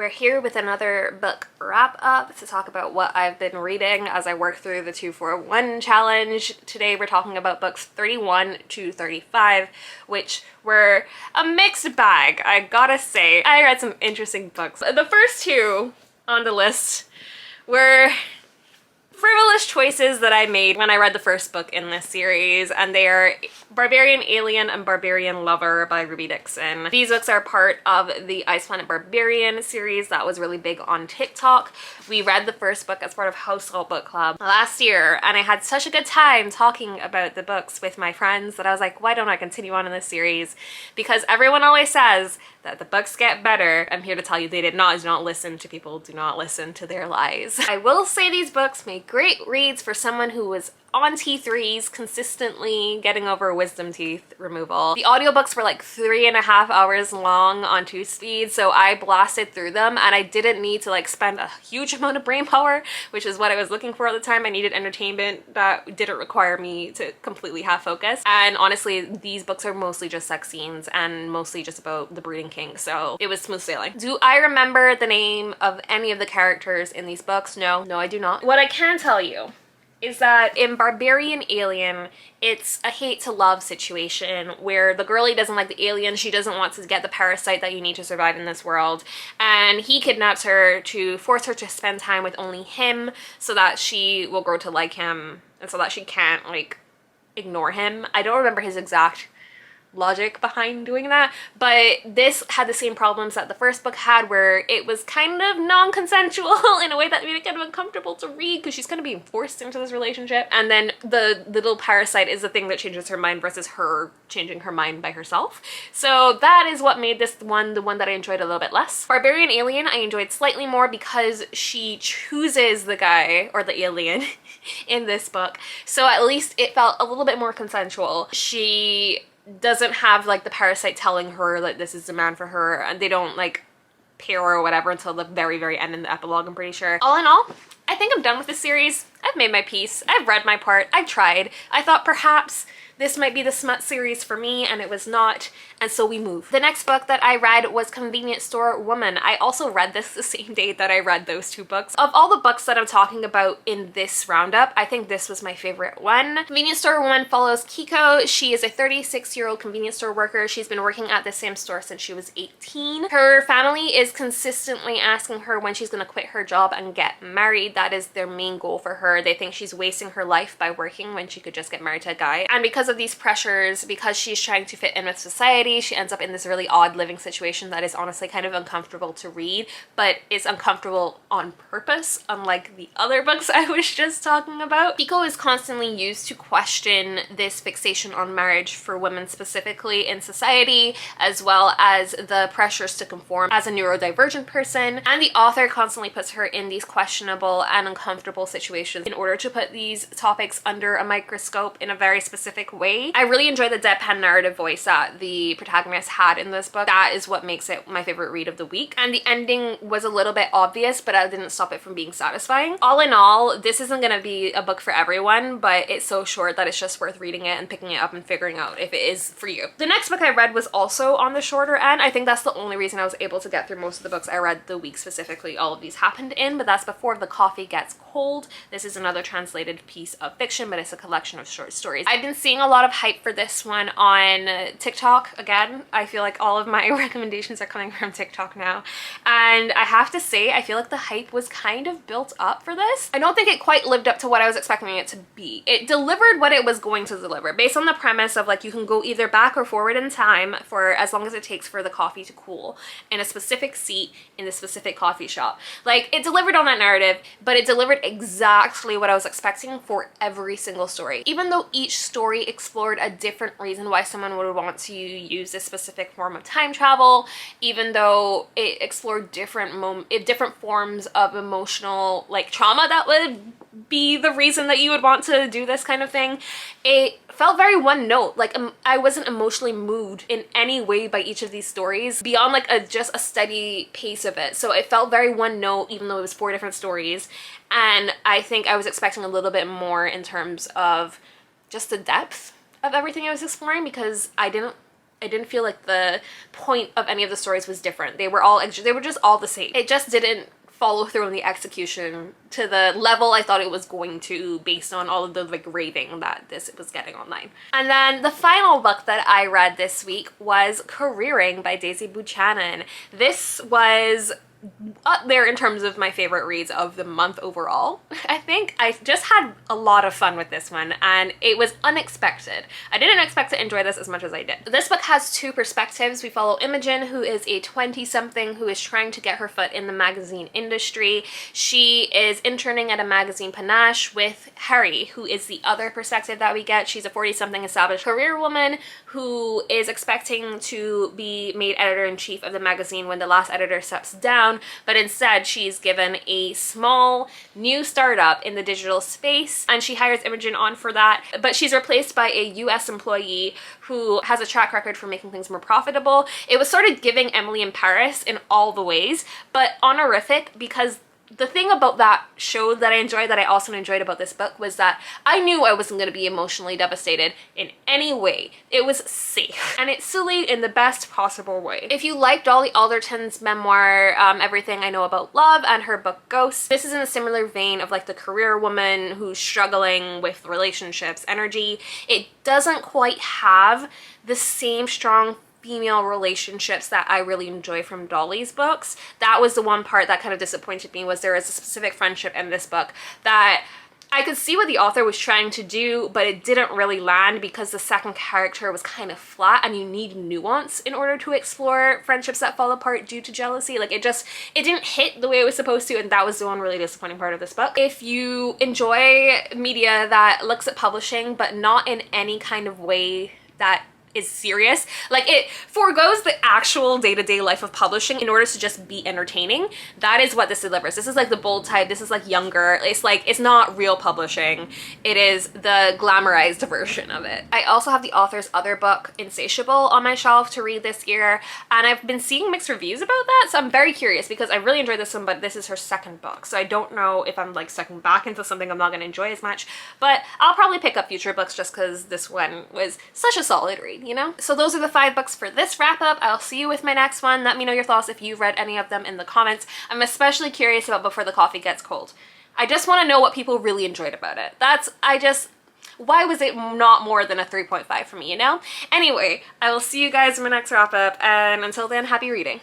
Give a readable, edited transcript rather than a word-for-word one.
We're here with another book wrap up to talk about what I've been reading as I work through the 2-for-1 challenge. Today we're talking about books 31 to 35, which were a mixed bag, I gotta say. I read some interesting books. The first two on the list were frivolous choices that I made when I read the first book in this series, and they are Barbarian Alien and Barbarian Lover by Ruby Dixon. These books are part of the Ice Planet Barbarian series that was really big on TikTok. We read the first book as part of Household Book Club last year, and I had such a good time talking about the books with my friends that I was like, why don't I continue on in this series? Because everyone always says that the books get better. I'm here to tell you they did not. Do not listen to people. Do not listen to their lies. I will say these books make great reads for someone who was on T3s consistently getting over wisdom teeth removal. The audiobooks were like 3.5 hours long on 2-speed, so I blasted through them and I didn't need to like spend a huge amount of brain power, which is what I was looking for at the time. I needed entertainment that didn't require me to completely have focus. And honestly, these books are mostly just sex scenes and mostly just about the breeding king, so it was smooth sailing. Do I remember the name of any of the characters in these books? No, I do not. What I can tell you is that in Barbarian Alien, it's a hate to love situation where the girlie doesn't like the alien, she doesn't want to get the parasite that you need to survive in this world, and he kidnaps her to force her to spend time with only him so that she will grow to like him and so that she can't like ignore him. I don't remember his exact logic behind doing that, but this had the same problems that the first book had, where it was kind of non-consensual in a way that made it kind of uncomfortable to read because she's kind of being forced into this relationship, and then the little parasite is the thing that changes her mind versus her changing her mind by herself. So that is what made this one the one that I enjoyed a little bit less. Barbarian Alien I enjoyed slightly more because she chooses the guy or the alien in this book, so at least it felt a little bit more consensual. She doesn't have like the parasite telling her that this is the man for her, and they don't like pair or whatever until the very end in the epilogue, I'm pretty sure. All in all, I think I'm done with this series. I've made my peace. I've read my part. I tried. I thought perhaps this might be the smut series for me, and it was not, and so we moved. The next book that I read was Convenience Store Woman. I also read this the same day that I read those two books. Of all the books that I'm talking about in this roundup, I think this was my favorite one. Convenience Store Woman follows Kiko. She is a 36-year-old convenience store worker. She's been working at the same store since she was 18. Her family is consistently asking her when she's going to quit her job and get married. That is their main goal for her. They think she's wasting her life by working when she could just get married to a guy. And because of these pressures, because she's trying to fit in with society, she ends up in this really odd living situation that is honestly kind of uncomfortable to read, but it's uncomfortable on purpose, unlike the other books I was just talking about. Kiko is constantly used to question this fixation on marriage for women specifically in society, as well as the pressures to conform as a neurodivergent person, and the author constantly puts her in these questionable and uncomfortable situations in order to put these topics under a microscope in a very specific way. I really enjoy the deadpan narrative voice that the protagonist had in this book. That is what makes it my favorite read of the week. And the ending was a little bit obvious, but I didn't stop it from being satisfying. All in all, this isn't gonna be a book for everyone, but it's so short that it's just worth reading it and picking it up and figuring out if it is for you. The next book I read was also on the shorter end. I think that's the only reason I was able to get through most of the books I read the week specifically all of these happened in, but that's Before the Coffee Gets Cold. This is another translated piece of fiction, but it's a collection of short stories. I've been seeing a lot of hype for this one on TikTok. Again, I feel like all of my recommendations are coming from TikTok now, and I have to say I feel like the hype was kind of built up for this. I don't think it quite lived up to what I was expecting it to be. It delivered what it was going to deliver based on the premise of like you can go either back or forward in time for as long as it takes for the coffee to cool in a specific seat in the specific coffee shop. Like, it delivered on that narrative, but it delivered exactly what I was expecting for every single story. Even though each story explored a different reason why someone would want to use this specific form of time travel, even though it explored different forms of emotional like trauma that would be the reason that you would want to do this kind of thing, it felt very one note. Like, I wasn't emotionally moved in any way by each of these stories beyond like just a steady pace of it. So it felt very one note, even though it was 4 different stories. And I think I was expecting a little bit more in terms of just the depth of everything I was exploring, because I didn't I didn't feel like the point of any of the stories was different. They were just all the same. It just didn't follow through on the execution to the level I thought it was going to, based on all of the like raving that this was getting online. And then the final book that I read this week was Careering by Daisy Buchanan. This was up there in terms of my favorite reads of the month overall. I think I just had a lot of fun with this one, and it was unexpected. I didn't expect to enjoy this as much as I did. This book has two perspectives. We follow Imogen, who is a 20-something who is trying to get her foot in the magazine industry. She is interning at a magazine Panache with Harry, who is the other perspective that we get. She's a 40-something established career woman who is expecting to be made editor-in-chief of the magazine when the last editor steps down, but instead she's given a small new startup in the digital space, and she hires Imogen on for that, but she's replaced by a US employee who has a track record for making things more profitable. It was sort of giving Emily in Paris in all the ways, but honorific, because the thing about that show that I enjoyed, that I also enjoyed about this book, was that I knew I wasn't going to be emotionally devastated in any way. It was safe, and it's silly in the best possible way. If you like Dolly Alderton's memoir, Everything I Know About Love, and her book Ghosts, this is in a similar vein of like the career woman who's struggling with relationships energy. It doesn't quite have the same strong female relationships that I really enjoy from Dolly's books. That was the one part that kind of disappointed me, was there is a specific friendship in this book that I could see what the author was trying to do, but it didn't really land because the second character was kind of flat, and you need nuance in order to explore friendships that fall apart due to jealousy. Like it didn't hit the way it was supposed to, and that was the one really disappointing part of this book. If you enjoy media that looks at publishing but not in any kind of way that is serious, like it forgoes the actual day-to-day life of publishing in order to just be entertaining, that is what this delivers. This is like the bold type, this is like younger, it's not real publishing, it is the glamorized version of it. I also have the author's other book, Insatiable, on my shelf to read this year, and I've been seeing mixed reviews about that, so I'm very curious because I really enjoyed this one, but this is her second book, so I don't know if I'm like stepping back into something I'm not going to enjoy as much, but I'll probably pick up future books just because this one was such a solid read, you know? So those are the 5 books for this wrap up. I'll see you with my next one. Let me know your thoughts if you've read any of them in the comments. I'm especially curious about Before the Coffee Gets Cold. I just want to know what people really enjoyed about it. Why was it not more than a 3.5 for me, you know? Anyway, I will see you guys in my next wrap up, and until then, happy reading.